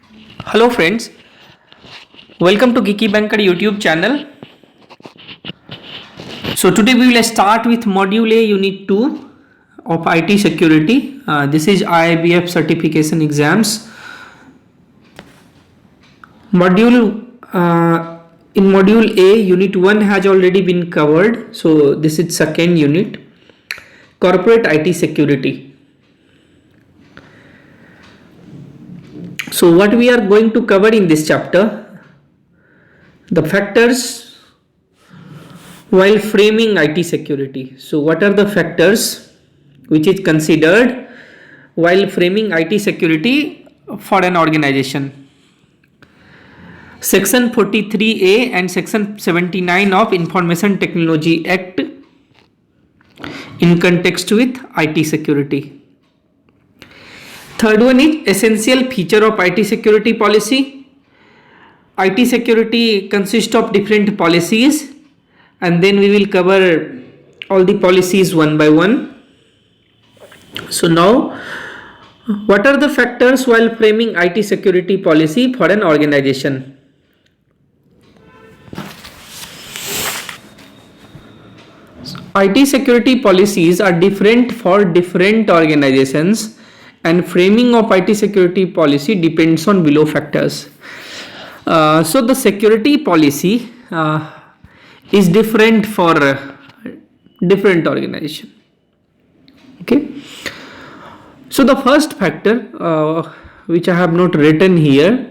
Hello friends, welcome to Geeky Banker YouTube channel. So today we will start with Module A Unit 2 of IT Security. This is IIBF certification exams. In Module A, Unit 1 has already been covered. So this is second unit, Corporate IT Security. So what we are going to cover in this chapter, the factors while framing IT security. So what are the factors which is considered while framing IT security for an organization? Section 43A and Section 79 of Information Technology Act in context with IT security. Third one is essential feature of IT security policy. IT security consists of different policies, and then we will cover all the policies one by one. So now, what are the factors while framing IT security policy for an organization? IT security policies are different for different organizations, and framing of IT security policy depends on below factors. So the security policy is different for different organization. Okay. So the first factor, which I have not written here,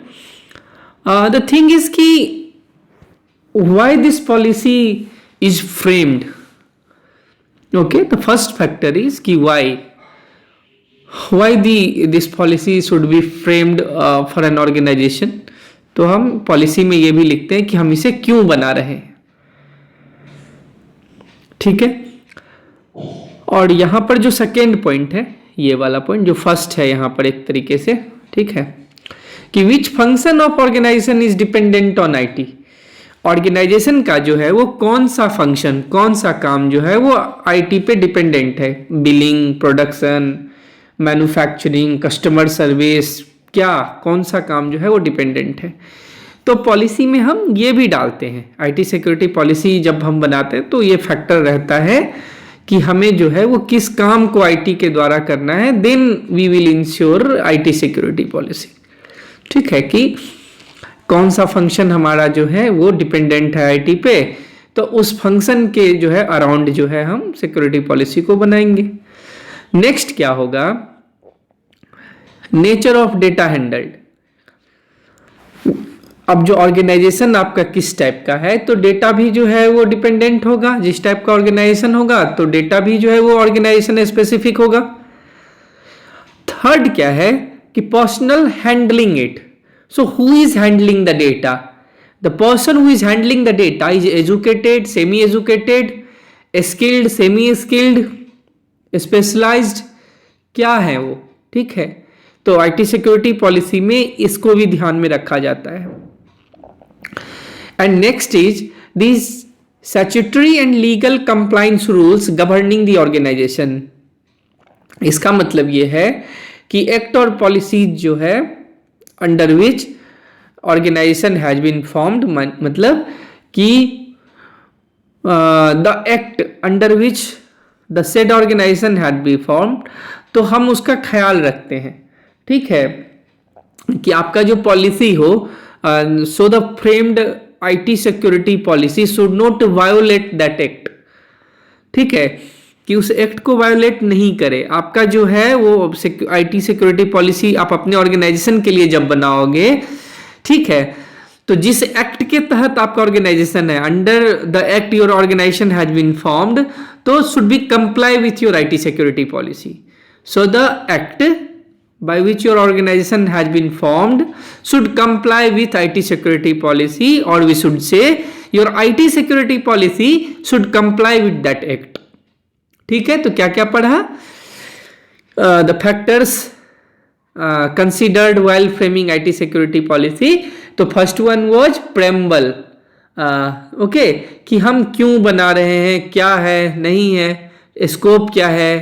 the thing is ki why this policy is framed. Okay, the first factor is ki why this policy should be framed for an organization. तो हम policy में ये भी लिखते हैं कि हम इसे क्यों बना रहे हैं. ठीक है. और यहां पर जो सेकेंड पॉइंट है, ये वाला पॉइंट जो फर्स्ट है यहां पर एक तरीके से, ठीक है, कि which function of organisation is dependent on IT. Organisation का जो है वो कौन सा फंक्शन, कौन सा काम जो है वो आईटी पे डिपेंडेंट है. Billing, production, manufacturing, customer service, क्या कौन सा काम जो है वो डिपेंडेंट है. तो पॉलिसी में हम ये भी डालते हैं. आईटी सिक्योरिटी पॉलिसी जब हम बनाते हैं तो ये फैक्टर रहता है कि हमें जो है वो किस काम को आईटी के द्वारा करना है. Then we will ensure IT security policy. ठीक है, कि कौन सा फंक्शन हमारा जो है वो डिपेंडेंट है आईटी पे, तो उस फंक्शन के जो है अराउंड जो है हम सिक्योरिटी पॉलिसी को बनाएंगे. नेक्स्ट क्या होगा, नेचर ऑफ डेटा हैंडल्ड. अब जो ऑर्गेनाइजेशन आपका किस टाइप का है, तो डेटा भी जो है वो डिपेंडेंट होगा. जिस टाइप का ऑर्गेनाइजेशन होगा तो डेटा भी जो है वो ऑर्गेनाइजेशन स्पेसिफिक होगा. थर्ड क्या है कि personal handling it. So who is handling the data. The person who is handling the data is educated, semi educated, skilled, semi skilled, specialised, क्या है वो. ठीक है, तो आईटी सिक्योरिटी पॉलिसी में इसको भी ध्यान में रखा जाता है. And next is this statutory and legal compliance rules governing the organisation. इसका मतलब ये है कि एक्ट और पॉलिसीज जो है under which organisation has been formed, मतलब कि the act under which the said organisation had be formed, तो हम उसका ख्याल रखते हैं. ठीक है, कि आपका जो पॉलिसी हो, so the framed IT security policy should not violet that act. ठीक है, कि उस एक्ट को वायोलेट नहीं करे. आपका जो है वो आईटी सिक्योरिटी पॉलिसी आप अपने ऑर्गेनाइजेशन के लिए जब बनाओगे, ठीक है, तो जिस एक्ट के तहत आपका ऑर्गेनाइजेशन है, under the act your organisation has been formed, तो should be comply with your IT security policy. So the act by which your organization has been formed should comply with IT security policy, or we should say your IT security policy should comply with that act. ठीक है, तो क्या क्या पढ़ा, the factors considered while framing IT security policy. तो first one was preamble. Okay, कि हम क्यों बना रहे हैं, क्या है, नहीं है, स्कोप क्या है,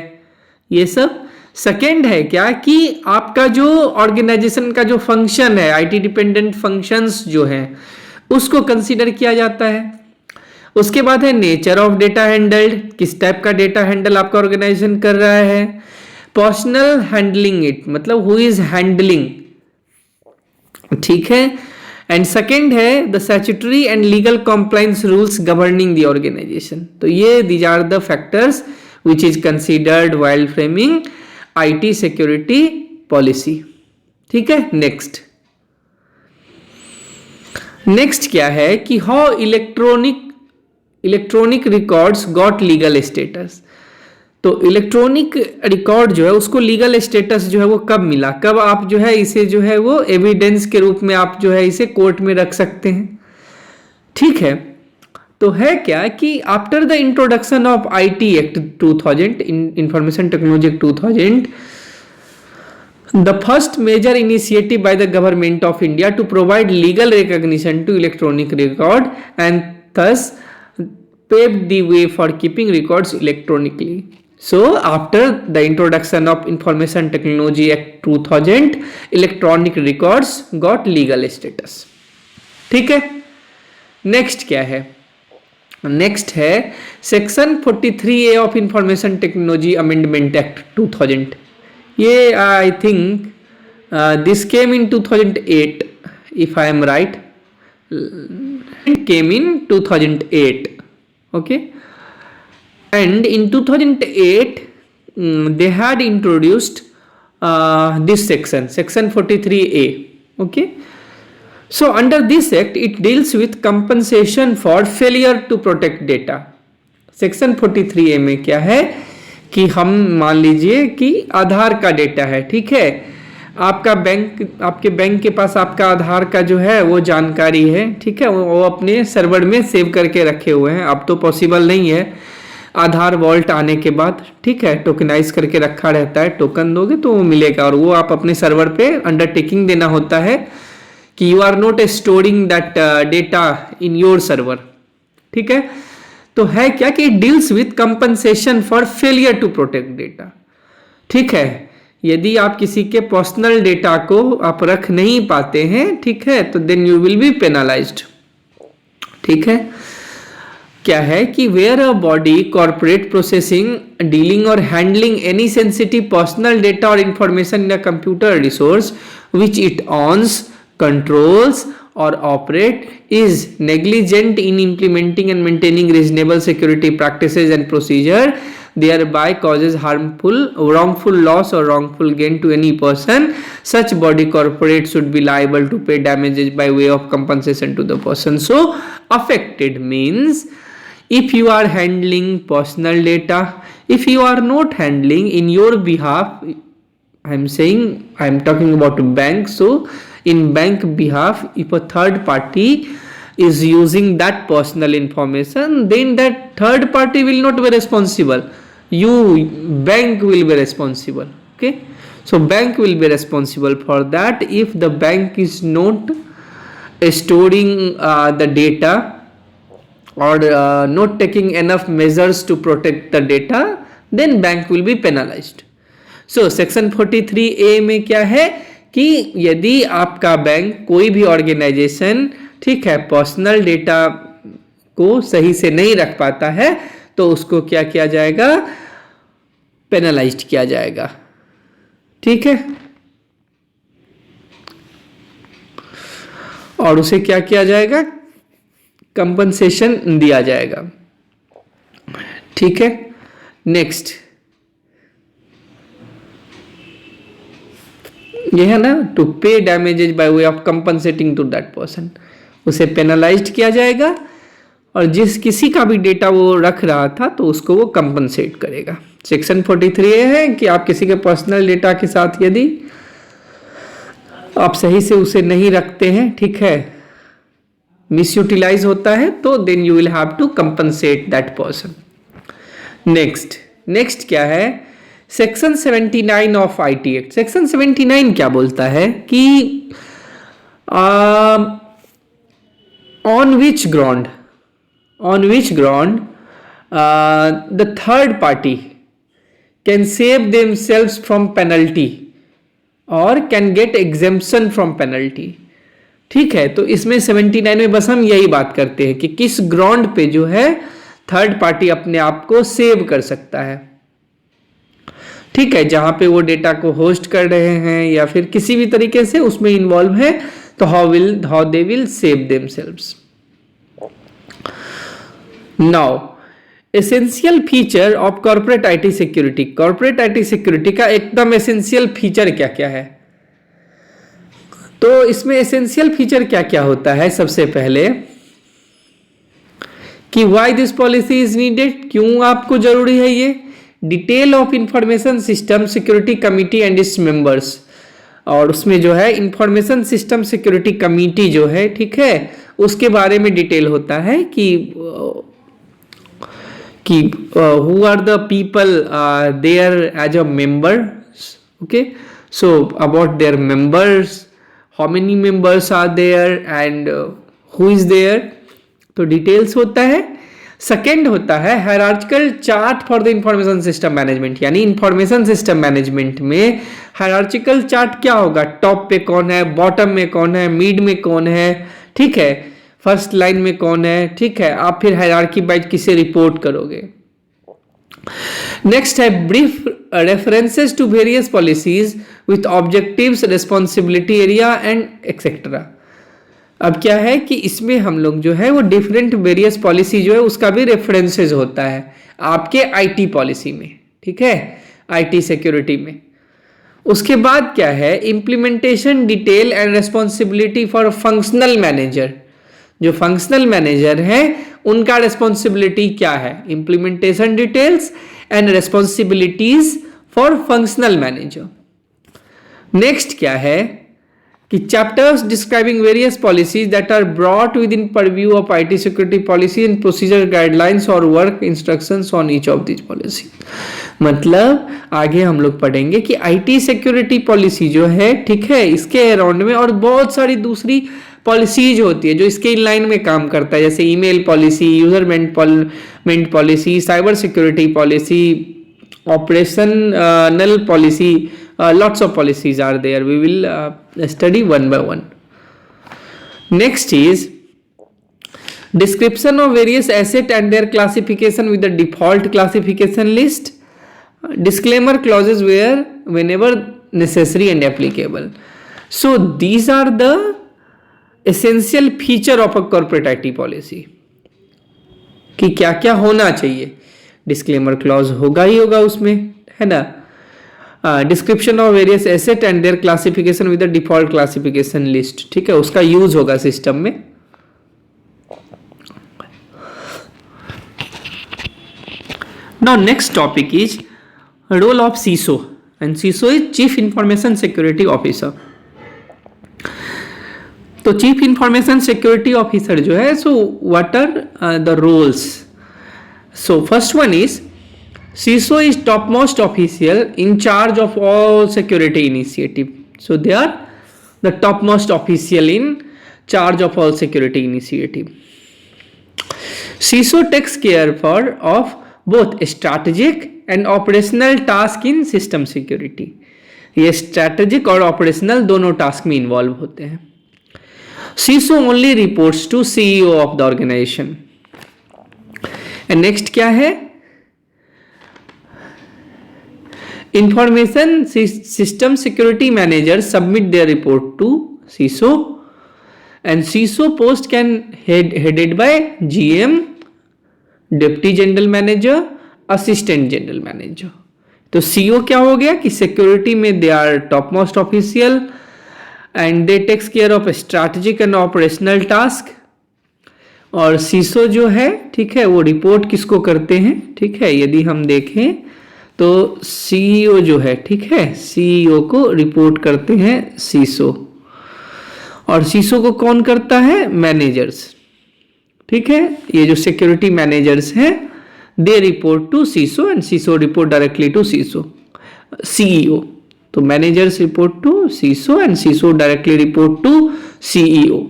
ये सब. सेकेंड है क्या कि आपका जो ऑर्गेनाइजेशन का जो फंक्शन है, आईटी डिपेंडेंट फंक्शंस जो है उसको कंसीडर किया जाता है। उसके बाद है नेचर ऑफ डेटा हैंडल्ड, किस टाइप का डेटा हैंडल आपका ऑर्गेनाइजेशन कर रहा है। पर्सनल हैंडलिंग इट, मतलब हु इज हैंडलिंग, ठीक है। एंड सेकेंड है the statutory and legal compliance rules governing the organisation. तो ये these are the factors which is considered while framing IT security policy, ठीक है। नेक्स्ट क्या है कि how electronic records got legal status. तो इलेक्ट्रॉनिक रिकॉर्ड जो है उसको लीगल स्टेटस जो है वो कब मिला, कब आप जो है इसे जो है वो एविडेंस के रूप में आप जो है इसे कोर्ट में रख सकते हैं, ठीक है। तो है क्या कि after the introduction of IT act 2000, information technology act 2000, the first major initiative by the government of India to provide legal recognition to electronic record and thus paved the way for keeping records electronically. So after the introduction of Information Technology Act 2000, electronic records got legal status, ठीक है। Next क्या है, next है section 43A of information technology amendment act 2000। ये I think this came in 2008 if I am right, it came in 2008, okay, and in 2008 they had introduced this section 43A, okay. So under this act it deals with compensation for failure to protect data. Section 43A में क्या है कि हम मान लीजिए कि आधार का data है, ठीक है। आपके बैंक के पास आपका आधार का जो है वो जानकारी है, ठीक है, वो अपने सर्वर में सेव करके रखे हुए हैं। अब तो पॉसिबल नहीं है आधार वॉल्ट आने के बाद, ठीक है, टोकनाइज करके रखा रहता है, टोकन दोगे तो वो मिलेगा और वो आप अपने सर्वर पे अंडरटेकिंग देना होता है कि you are not storing that data in your server, ठीक है। तो है क्या कि deals with compensation for failure to protect data, ठीक है। यदि आप किसी के पर्सनल डेटा को आप रख नहीं पाते हैं, ठीक है, तो then you will be penalised, ठीक है। क्या है कि where a body corporate processing dealing और handling any sensitive personal data और information in a computer resource which it owns controls or operate is negligent in implementing and maintaining reasonable security practices and procedure, thereby causes wrongful loss or wrongful gain to any person, such body corporate should be liable to pay damages by way of compensation to the person so affected. Means if you are handling personal data, if you are not handling in your behalf, I am talking about bank, so in bank behalf, if a third party is using that personal information, then that third party will not be responsible, bank will be responsible, okay. So bank will be responsible for that. If the bank is not storing the data or not taking enough measures to protect the data, then bank will be penalized. So section 43A में क्या है कि यदि आपका bank कोई भी organisation, ठीक है, पर्सनल डेटा को सही से नहीं रख पाता है तो उसको क्या किया जाएगा, पेनलाइज्ड किया जाएगा, ठीक है। और उसे क्या किया जाएगा, कंपनसेशन दिया जाएगा, ठीक है। नेक्स्ट ये है ना, to pay damages by way of compensating to that person, उसे पेनलाइज्ड किया जाएगा और जिस किसी का भी डेटा वो रख रहा था तो उसको वो कंपनसेट करेगा। सेक्शन 43 है कि आप किसी के पर्सनल डेटा के साथ यदि आप सही से उसे नहीं रखते हैं, ठीक है, मिसयूटिलाइज होता है, तो then you will have to compensate that person. Next क्या है, section 79 of IT act. Section 79 क्या बोलता है कि on which ground the third party can save themselves from penalty और can get exemption from penalty. ठीक है, तो इसमें 79 में बस हम यही बात करते हैं कि किस ग्राउंड पे जो है थर्ड पार्टी अपने आप को सेव कर सकता है। ठीक है, जहां पे वो डेटा को होस्ट कर रहे हैं या फिर किसी भी तरीके से उसमें इन्वॉल्व है, तो how they will save themselves. Now essential feature of corporate IT security. Corporate IT security का एकदम एसेंशियल फीचर क्या क्या है? तो इसमें एसेंशियल फीचर क्या क्या होता है? सबसे पहले कि why this policy is needed, क्यों आपको जरूरी है ये। Detail of information system security committee and its members, और उसमें जो है इंफॉर्मेशन सिस्टम सिक्योरिटी कमिटी जो है, ठीक है, उसके बारे में डिटेल होता है कि who are the people there as a members, okay, so about their members, how many members are there and who is there, तो डिटेल्स होता है। सेकेंड होता है hierarchical chart for the information system management, यानी information system management में hierarchical chart क्या होगा, top पे कौन है, बॉटम में कौन है, मिड में कौन है, ठीक है, फर्स्ट लाइन में कौन है, ठीक है, आप फिर हायरार्की वाइज किसे रिपोर्ट करोगे। नेक्स्ट है brief references to various policies with objectives, responsibility area and etcetera. अब क्या है कि इसमें हम लोग जो है वो डिफरेंट वेरियस पॉलिसी जो है उसका भी रेफरेंसेस होता है आपके आईटी पॉलिसी में, ठीक है, आईटी सिक्योरिटी में। उसके बाद क्या है implementation detail and responsibility for functional manager. जो फंक्शनल मैनेजर है उनका रिस्पॉन्सिबिलिटी क्या है, implementation details and responsibilities for functional manager. Next क्या है कि chapters describing various policies that are brought within purview of IT security policy and procedure guidelines और work instructions on each of this policy. मतलब आगे हम लोग पढ़ेंगे कि आईटी सिक्योरिटी पॉलिसी जो है, ठीक है, इसके अराउंड में और बहुत सारी दूसरी पॉलिसीज होती है जो इसके इन लाइन में काम करता है, जैसे email policy, user meant policy, cyber security policy, operational policy, lots of policies are there. We will study one by one. Next is description of various asset and their classification with the default classification list. Disclaimer clauses whenever necessary and applicable. So these are the essential feature of a corporate IT policy. कि क्या क्या होना चाहिए। Disclaimer clause होगा ही होगा उसमें, है ना। Description of various asset and their classification with the default classification list, ठीक है, उसका यूज होगा सिस्टम में। Now next topic is role of CISO, and CISO is chief information security officer. तो चीफ इंफॉर्मेशन सिक्योरिटी ऑफिसर जो है, so what are the roles. So first one is CISO is topmost official in charge of all security initiative. So they are the topmost official in charge of all security initiative. CISO takes care of both strategic and operational task in system security. ये strategic और operational दोनों task में involve होते हैं। CISO only reports to CEO of the organization. And next क्या है, Information System Security Managers submit their report to CISO, and CISO post can headed by GM, Deputy General Manager, Assistant General Manager. तो CO क्या हो गया कि security में they are top most official and they takes care of strategic and operational task. और CISO जो है, ठीक है, वो रिपोर्ट किसको करते हैं, ठीक है, यदि हम देखें तो CEO जो है, ठीक है, CEO को रिपोर्ट करते हैं CISO, और CISO को कौन करता है, मैनेजर्स, ठीक है, ये जो सिक्योरिटी मैनेजर्स हैं they report to CISO and CISO report directly to CEO। तो managers report to CISO and CISO directly report to CEO।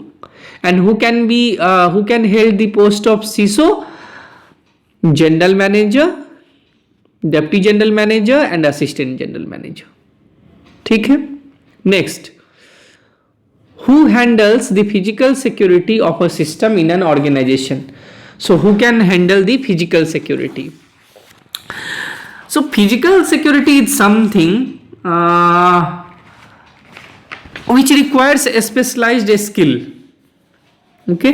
And who can held the post of CISO, general manager, deputy general manager and assistant general manager. ठीक है, next, who handles the physical security of a system in an organization? So who can handle the physical security? So physical security is something which requires a specialized skill. Okay,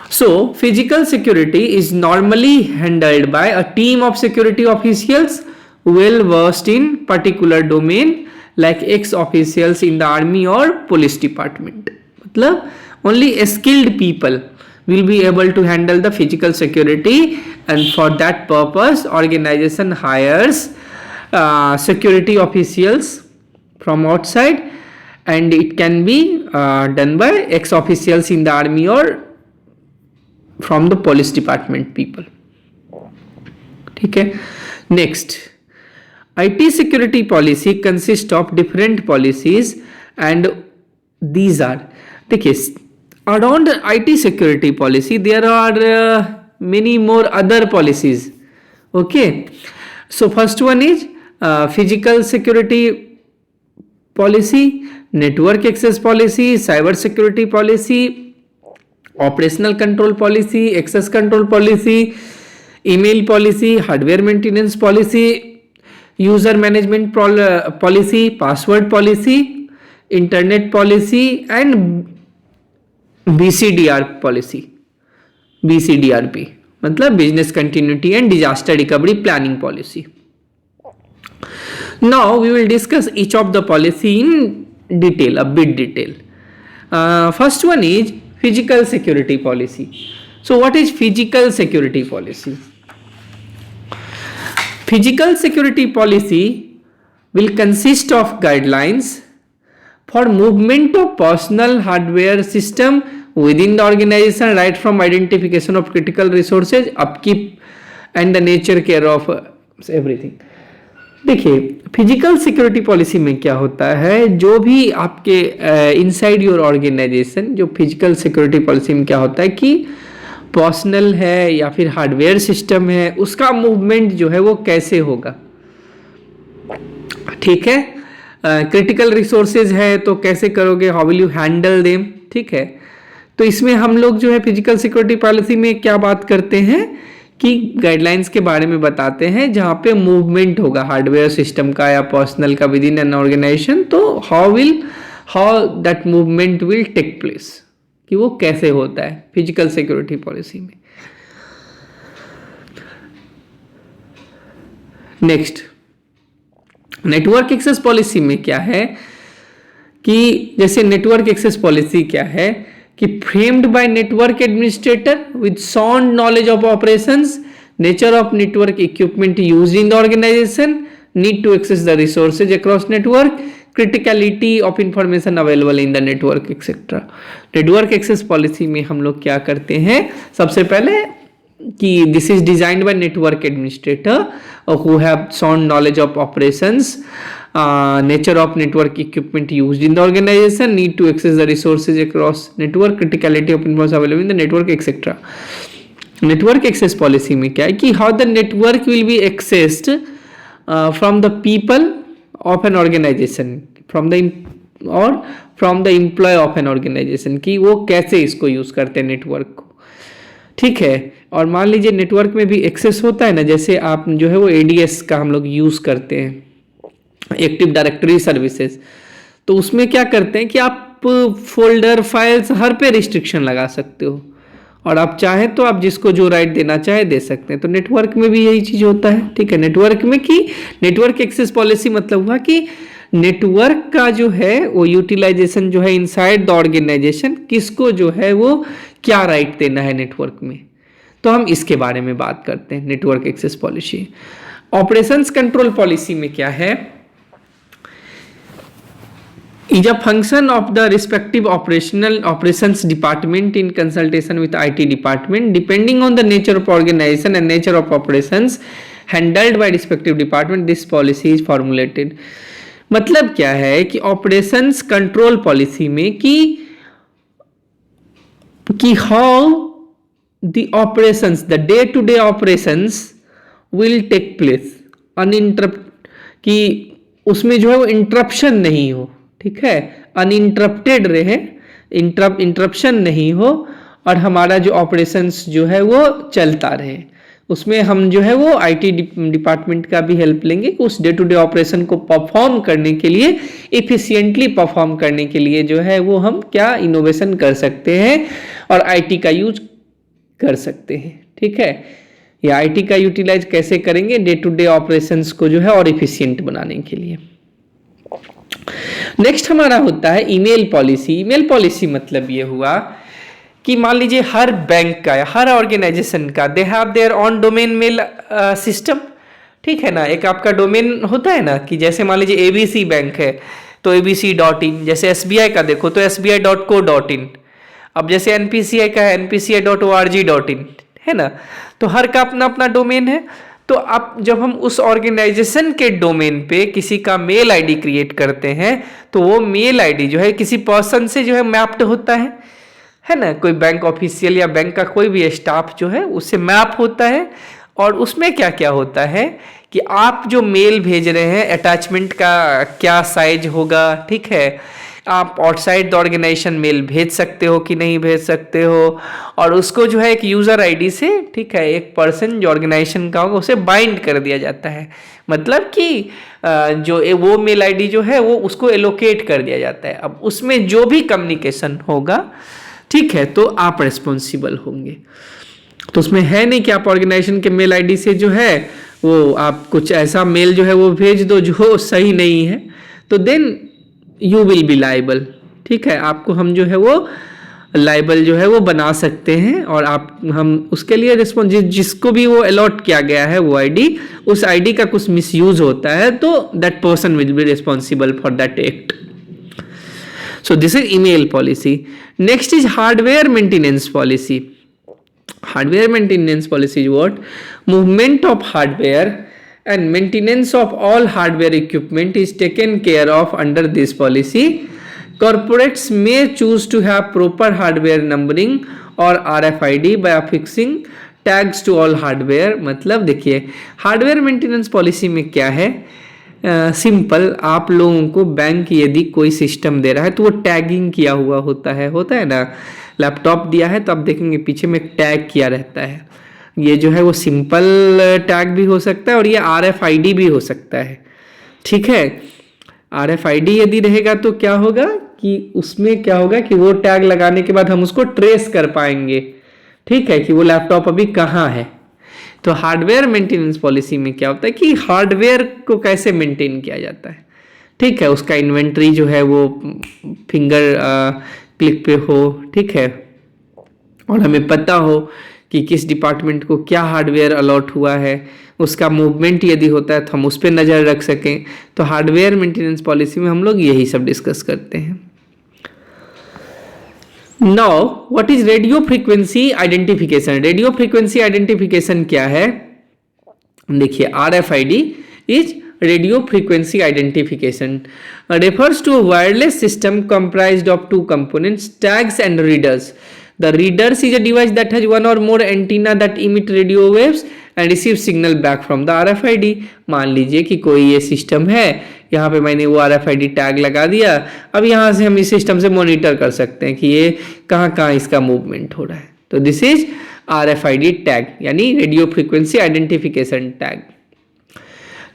so physical security is normally handled by a team of security officials well versed in particular domain, like ex officials in the army or police department. मतलब only skilled people will be able to handle the physical security, and for that purpose organization hires security officials from outside, and it can be done by ex officials in the army or from the police department people. ठीक है, next, IT security policy consists of different policies, and these are, देखिए, around IT security policy there are many more other policies. Okay, so first one is physical security policy, network access policy, cyber security policy, operational control policy, access control policy, email policy, hardware maintenance policy, user management policy, password policy, internet policy, and BCDR policy, BCDRP मतलब business continuity and disaster recovery planning policy. Now we will discuss each of the policy in detail, a bit detail. First one is physical security policy. So what is physical security policy? Physical security policy will consist of guidelines for movement of personal hardware system within the organization, right from identification of critical resources, upkeep and the nature care of everything. देखिए, physical security policy में क्या होता है, जो भी आपके inside your organisation, जो physical security policy में क्या होता है कि पर्सनल है या फिर हार्डवेयर सिस्टम है, उसका मूवमेंट जो है वो कैसे होगा. ठीक है, क्रिटिकल रिसोर्सेज है तो कैसे करोगे, how will you handle them. ठीक है, तो इसमें हम लोग जो है फिजिकल सिक्योरिटी पॉलिसी में क्या बात करते हैं कि गाइडलाइंस के बारे में बताते हैं जहां पे मूवमेंट होगा हार्डवेयर सिस्टम का या पर्सनल का विद इन एन ऑर्गेनाइजेशन, तो how that movement will take place, कि वो कैसे होता है फिजिकल सिक्योरिटी पॉलिसी में. नेक्स्ट, नेटवर्क एक्सेस पॉलिसी में क्या है कि जैसे नेटवर्क एक्सेस पॉलिसी क्या है कि framed by network administrator with sound knowledge of operations, nature of network equipment used in the organisation, need to access the resources across network, criticality of information available in the network etcetera. Network access policy में हम लोग क्या करते हैं, सबसे पहले कि this is designed by network administrator who have sound knowledge of operations, nature of network equipment used in the organization, need to access the resources across network, criticality of information available in the network etc. Network access policy में क्या है कि how the network will be accessed from the people of an organization, from the employee of an organization, कि वो कैसे इसको use करते हैं नेटवर्क को. ठीक है, और मान लीजिए नेटवर्क में भी एक्सेस होता है ना, जैसे आप जो है वो ADS का हम लोग यूज करते हैं, एक्टिव डायरेक्टरी सर्विसेज, तो उसमें क्या करते हैं कि आप फोल्डर फाइल्स हर पे रिस्ट्रिक्शन लगा सकते हो, और आप चाहें तो आप जिसको जो राइट देना चाहे दे सकते हैं. तो नेटवर्क में भी यही चीज होता है. ठीक है, नेटवर्क में कि नेटवर्क एक्सेस पॉलिसी मतलब हुआ कि नेटवर्क का जो है वो यूटिलाइजेशन जो है इनसाइड द ऑर्गेनाइजेशन, किसको जो है वो क्या राइट देना है नेटवर्क में, तो हम इसके बारे में बात करते हैं. Network access policy. Operations control policy में क्या है, is a function of the respective operations department in consultation with IT department, depending on the nature of organization and nature of operations handled by respective department. This policy is formulated. मतलब क्या है कि operations control policy में कि how the operations, the day to day operations will take place uninterrupt, कि उसमें जो है वो इंटरप्शन नहीं हो, ठीक है, अनइंटरप्टेड रहे, इंटरप्शन नहीं हो, और हमारा जो ऑपरेशंस जो है वो चलता रहे। उसमें हम जो है वो आईटी डिपार्टमेंट का भी हेल्प लेंगे कि उस डे टू डे ऑपरेशन को परफॉर्म करने के लिए, इफिशिएंटली परफॉर्म करने के लिए जो है वो हम क्या इनोवेशन कर सकते हैं और आईटी का यूज कर सकते हैं, ठीक है। या आईटी का यूटिलाइज कैसे करेंगे डे टू डे ऑपरेशंस को जो है और इफिशिएंट बनाने के लिए। नेक्स्ट हमारा होता है ईमेल पॉलिसी। ईमेल पॉलिसी मतलब ये हुआ कि मान लीजिए हर बैंक का या हर ऑर्गेनाइजेशन का they have their own domain mail system, ठीक है ना। एक आपका डोमेन होता है ना, कि जैसे मान लीजिए एबीसी बैंक है तो abc.in, जैसे एसबीआई का देखो तो sbi.co.in, अब जैसे एनपीसीआई का है npci.org.in, है ना। तो हर का अपना अपना डोमेन है। तो अब जब हम उस ऑर्गेनाइजेशन के डोमेन पे किसी का मेल आईडी क्रिएट करते हैं तो वो मेल आईडी जो है किसी पर्सन से जो है मैप्ड होता है ना। कोई बैंक ऑफिशियल या बैंक का कोई भी स्टाफ जो है उससे मैप होता है, और उसमें क्या क्या होता है कि आप जो मेल भेज रहे हैं अटैचमेंट का क्या साइज होगा, ठीक है, आप आउटसाइड द ऑर्गेनाइजेशन मेल भेज सकते हो कि नहीं भेज सकते हो, और उसको जो है एक यूज़र आईडी से, ठीक है, एक पर्सन जो ऑर्गेनाइजेशन का होगा उसे बाइंड कर दिया जाता है। मतलब कि जो वो मेल आईडी जो है वो उसको एलोकेट कर दिया जाता है। अब उसमें जो भी कम्युनिकेशन होगा, ठीक है, तो आप रिस्पॉन्सिबल होंगे। तो उसमें है नहीं कि आप ऑर्गेनाइजेशन के मेल आईडी से जो है वो आप कुछ ऐसा मेल जो है वो भेज दो जो सही नहीं है, तो then you will be liable, ठीक है। आपको हम जो है वो लाइबल जो है वो बना सकते हैं, और हम उसके लिए रिस्पॉन्स, जिसको भी वो अलॉट किया गया है वो आईडी, उस आईडी का कुछ मिसयूज होता है तो that person will be responsible for that act. So this is email policy. Next is hardware maintenance policy. Hardware maintenance policy is what? Movement of hardware and maintenance of all hardware equipment is taken care of under this policy. Corporates may choose to have proper hardware numbering or RFID by affixing tags to all hardware. मतलब देखिए hardware maintenance policy में क्या है, simple आप लोगों को bank यदि कोई सिस्टम दे रहा है तो वो टैगिंग किया हुआ होता है ना। लैपटॉप दिया है तो आप देखेंगे पीछे में टैग किया रहता है। ये जो है वो सिंपल टैग भी हो सकता है और ये RFID भी हो सकता है, ठीक है। RFID यदि रहेगा तो क्या होगा कि उसमें क्या होगा कि वो टैग लगाने के बाद हम उसको ट्रेस कर पाएंगे, ठीक है, कि वो लैपटॉप अभी कहाँ है। तो हार्डवेयर मेंटेनेंस पॉलिसी में क्या होता है कि हार्डवेयर को कैसे मेंटेन किया जाता है, ठीक है, उसका इन्वेंट्री जो है वो फिंगर क्लिक पे हो, ठीक है, और हमें पता हो कि किस डिपार्टमेंट को क्या हार्डवेयर अलॉट हुआ है, उसका मूवमेंट यदि होता है तो हम उस पर नज़र रख सकें। तो हार्डवेयर मेंटेनेंस पॉलिसी में हम लोग यही सब डिस्कस करते हैं। Now what is radio frequency identification. Radio frequency identification क्या है, देखिए RFID is radio frequency identification refers to a wireless system comprised of two components, tags and readers. The readers is a device that has one or more antenna that emit radio waves and receive signal back from the RFID. मान लीजिए कि कोई ये system है, यहाँ पे मैंने वो RFID टैग लगा दिया, अब यहाँ से हम इस सिस्टम से मॉनिटर कर सकते हैं कि ये कहाँ कहाँ इसका मूवमेंट हो रहा है। तो दिस इज RFID टैग यानी radio frequency identification tag.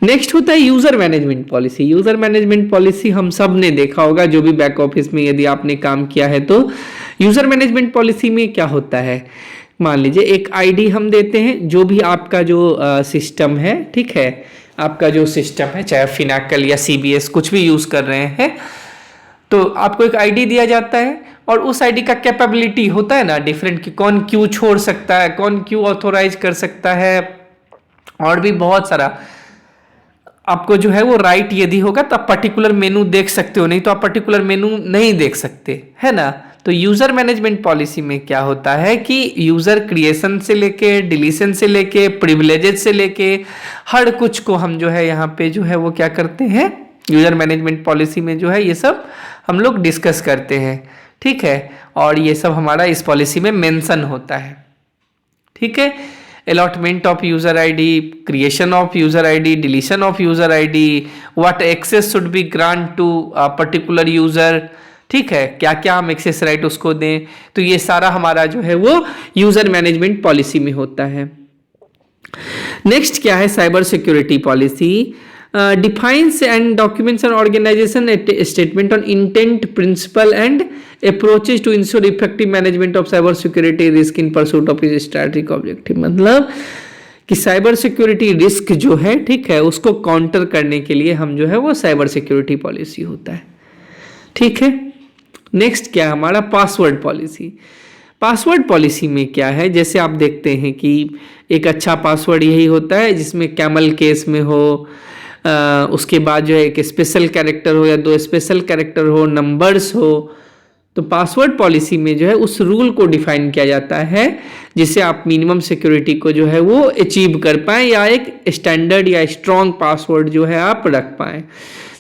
Next होता है user management policy. User management policy हम सब ने देखा होगा, जो भी बैक ऑफिस में यदि आपने काम किया है तो यूजर मैनेजमेंट पॉलिसी में क्या होता है, मान लीजिए एक आईडी हम देते हैं, जो भी आपका जो सिस्टम है, ठीक है, आपका जो सिस्टम है चाहे फिनाकल या CBS कुछ भी यूज कर रहे हैं, तो आपको एक आईडी दिया जाता है और उस आईडी का कैपेबिलिटी होता है ना डिफरेंट, कि कौन क्यू छोड़ सकता है, कौन क्यू ऑथोराइज कर सकता है, और भी बहुत सारा। आपको जो है वो राइट यदि होगा तो आप पर्टिकुलर मेनू देख सकते हो, नहीं तो आप पर्टिकुलर मेनू नहीं देख सकते, है ना। तो यूजर मैनेजमेंट पॉलिसी में क्या होता है कि यूजर क्रिएशन से लेके डिलीशन से लेके प्रिविलेजेस से लेके हर कुछ को हम जो है यहाँ पे जो है वो क्या करते हैं, यूजर मैनेजमेंट पॉलिसी में जो है ये सब हम लोग डिस्कस करते हैं, ठीक है, और ये सब हमारा इस पॉलिसी में मेंशन होता है, ठीक है। allotment of user ID, creation of user ID, deletion of user ID, what access should be grant to a particular user, ठीक है, क्या क्या हम एक्सेस राइट उसको दें, तो ये सारा हमारा जो है वो यूजर मैनेजमेंट पॉलिसी में होता है। नेक्स्ट क्या है, cyber security policy defines and documents an organization statement on intent, principle and approaches to ensure effective management of cyber security risk in pursuit of its strategic objective। मतलब कि cyber security risk जो है, ठीक है, उसको counter करने के लिए हम जो है वो साइबर सिक्योरिटी पॉलिसी होता है, ठीक है। नेक्स्ट क्या है हमारा, पासवर्ड पॉलिसी। पासवर्ड पॉलिसी में क्या है, जैसे आप देखते हैं कि एक अच्छा पासवर्ड यही होता है जिसमें कैमल केस में हो, उसके बाद जो है एक स्पेशल कैरेक्टर हो या 2 स्पेशल कैरेक्टर हो, नंबर्स हो। तो पासवर्ड पॉलिसी में जो है उस रूल को डिफाइन किया जाता है जिससे आप मिनिमम सिक्योरिटी को जो है वो अचीव कर पाएं या एक स्टैंडर्ड या स्ट्रॉन्ग पासवर्ड जो है आप रख पाएं।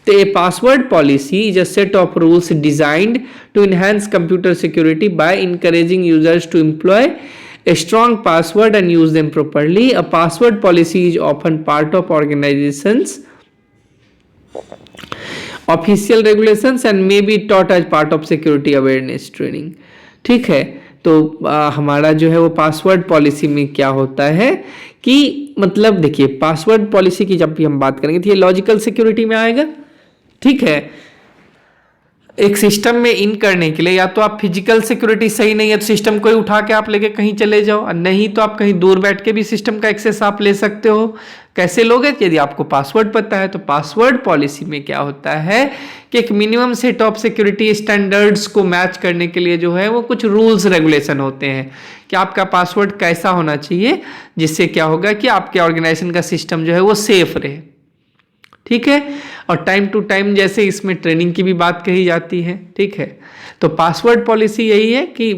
तो a password policy is a set of rules designed to enhance computer security by encouraging users to employ a strong password and use them properly. A password policy is often part of organizations official regulations and may be taught as part of security awareness training। ठीक है, तो हमारा जो है वो password policy में क्या होता है कि मतलब देखिए, पासवर्ड पॉलिसी की जब भी हम बात करेंगे तो ये लॉजिकल सिक्योरिटी में आएगा, ठीक है। एक सिस्टम में इन करने के लिए या तो आप फिजिकल सिक्योरिटी सही नहीं है तो सिस्टम को ही उठा के आप लेके कहीं चले जाओ, और नहीं तो आप कहीं दूर बैठ के भी सिस्टम का एक्सेस आप ले सकते हो। कैसे लोगे, यदि आपको पासवर्ड पता है। तो पासवर्ड पॉलिसी में क्या होता है कि एक minimum set of security standards को मैच करने के लिए जो है वो कुछ रूल्स रेगुलेशन होते हैं कि आपका पासवर्ड कैसा होना चाहिए, जिससे क्या होगा कि आपके ऑर्गेनाइजेशन का सिस्टम जो है वो सेफ रहे, ठीक है। और टाइम टू टाइम जैसे इसमें ट्रेनिंग की भी बात कही जाती है, ठीक है। तो पासवर्ड पॉलिसी यही है कि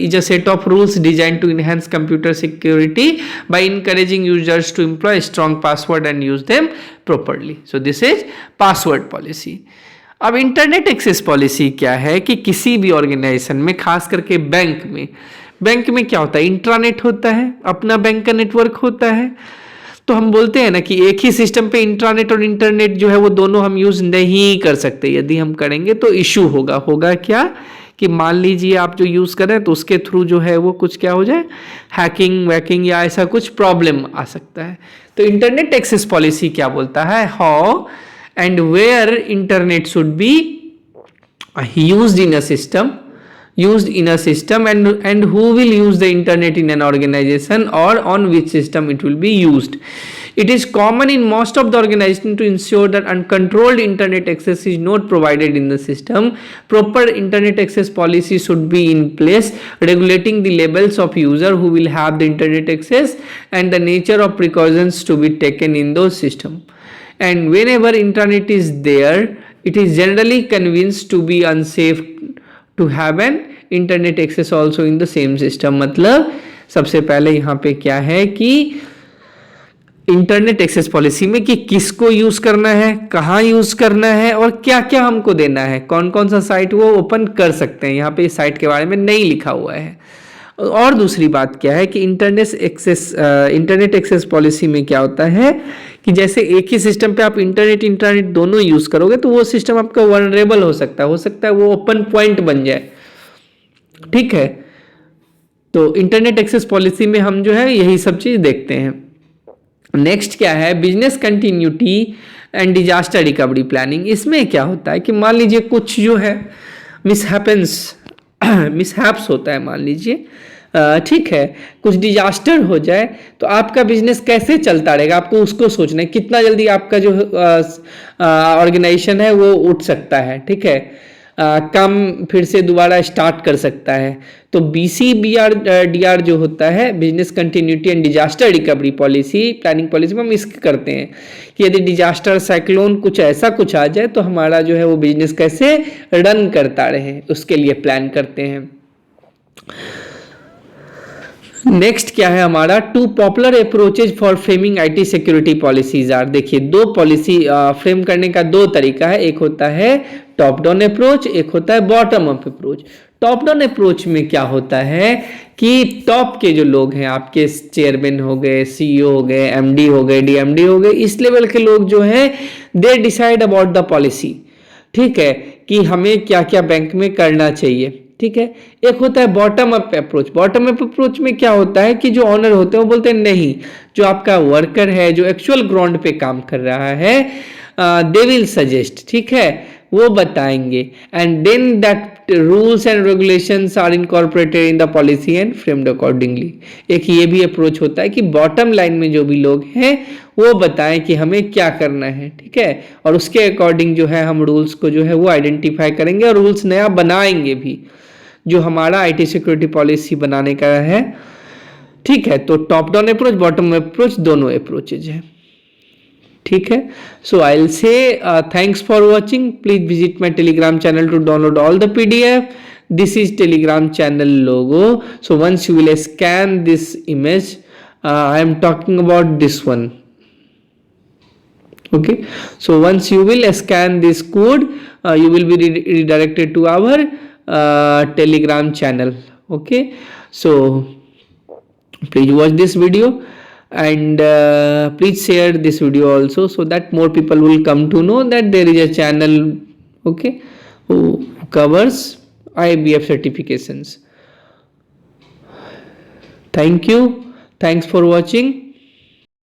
is a set of rules design to enhance computer security by encouraging users to employ strong password and use them properly. So this is password policy. अब इंटरनेट एक्सेस पॉलिसी क्या है कि किसी भी organisation में, खास करके बैंक में क्या होता है, इंट्रानेट होता है, अपना बैंक का नेटवर्क होता है। तो हम बोलते हैं ना कि एक ही सिस्टम पे इंट्रानेट और इंटरनेट जो है वो दोनों हम यूज नहीं कर सकते। यदि हम करेंगे तो इशू होगा क्या कि मान लीजिए आप जो यूज कर रहे हैं तो उसके थ्रू जो है वो कुछ क्या हो जाए, हैकिंग वैकिंग या ऐसा कुछ प्रॉब्लम आ सकता है। तो इंटरनेट एक्सेस पॉलिसी क्या बोलता है, how and where internet should be used in a system and who will use the internet in an organization or on which system it will be used. It is common in most of the organization to ensure that uncontrolled internet access is not provided in the system. Proper internet access policy should be in place regulating the levels of user who will have the internet access and the nature of precautions to be taken in those system. And whenever internet is there, it is generally convinced to be unsafe to have an internet access also in the same system। मतलब सबसे पहले यहाँ पे क्या है कि internet access policy में कि किसको यूज करना है, कहाँ यूज करना है और क्या क्या हमको देना है, कौन कौन सा साइट वो ओपन कर सकते हैं। यहाँ पे इस साइट के बारे में नहीं लिखा हुआ है। और दूसरी बात क्या है कि इंटरनेट एक्सेस पॉलिसी में क्या होता है कि जैसे एक ही सिस्टम पे आप इंटरनेट दोनों यूज करोगे तो वो सिस्टम आपका वल्नरेबल हो सकता है वो ओपन पॉइंट बन जाए, ठीक है। तो इंटरनेट एक्सेस पॉलिसी में हम जो है यही सब चीज देखते हैं। नेक्स्ट क्या है, business continuity and disaster recovery planning. इसमें क्या होता है कि मान लीजिए कुछ जो है मिसहैप्स होता है, मान लीजिए ठीक है, कुछ डिजास्टर हो जाए तो आपका बिजनेस कैसे चलता रहेगा, आपको उसको सोचना है। कितना जल्दी आपका जो ऑर्गेनाइजेशन है वो उठ सकता है, ठीक है, काम फिर से दोबारा स्टार्ट कर सकता है। तो BCBR जो होता है, business continuity and disaster recovery policy planning policy में हम इसके करते हैं कि यदि डिजास्टर साइक्लोन कुछ ऐसा कुछ आ जाए तो हमारा जो है वो बिजनेस कैसे रन करता रहे, उसके लिए प्लान करते हैं। नेक्स्ट क्या है हमारा, 2 popular approaches for framing IT security policies are. देखिए 2 पॉलिसी फ्रेम करने का 2 तरीका है, एक होता है टॉप डाउन अप्रोच, एक होता है bottom up approach. Top down approach में क्या होता है कि टॉप के जो लोग हैं, आपके चेयरमैन हो गए, सीईओ हो गए, एमडी हो गए, डीएमडी हो गए, इस लेवल के लोग जो हैं they decide about the policy. ठीक है, कि हमें क्या क्या बैंक में करना चाहिए। ठीक है, एक होता है bottom up approach. Bottom up approach में क्या होता है कि जो ऑनर होते हैं वो बोलते हैं नहीं, जो आपका वर्कर है, जो एक्चुअल ग्राउंड पे काम कर रहा है, दे विल सजेस्ट, ठीक है, वो बताएंगे, and then that rules and regulations are incorporated in the policy and framed accordingly. एक ये भी अप्रोच होता है कि बॉटम लाइन में जो भी लोग हैं वो बताएं कि हमें क्या करना है। ठीक है, और उसके अकॉर्डिंग जो है हम रूल्स को जो है वो आइडेंटिफाई करेंगे और रूल्स नया बनाएंगे भी, जो हमारा आईटी सिक्योरिटी पॉलिसी बनाने का है। ठीक है, तो top down approach, bottom approach, दोनों अप्रोचेज है। ठीक है, so I will say thanks for watching. Please visit my Telegram channel to download all the PDF. This is Telegram channel logo. So once you will scan this image, I am talking about this one. Okay, so once you will scan this code, you will be redirected to our Telegram channel. Okay, so please watch this video and please share this video also, so that more people will come to know that there is a channel, okay, who covers IBF certifications. Thank you, thanks for watching.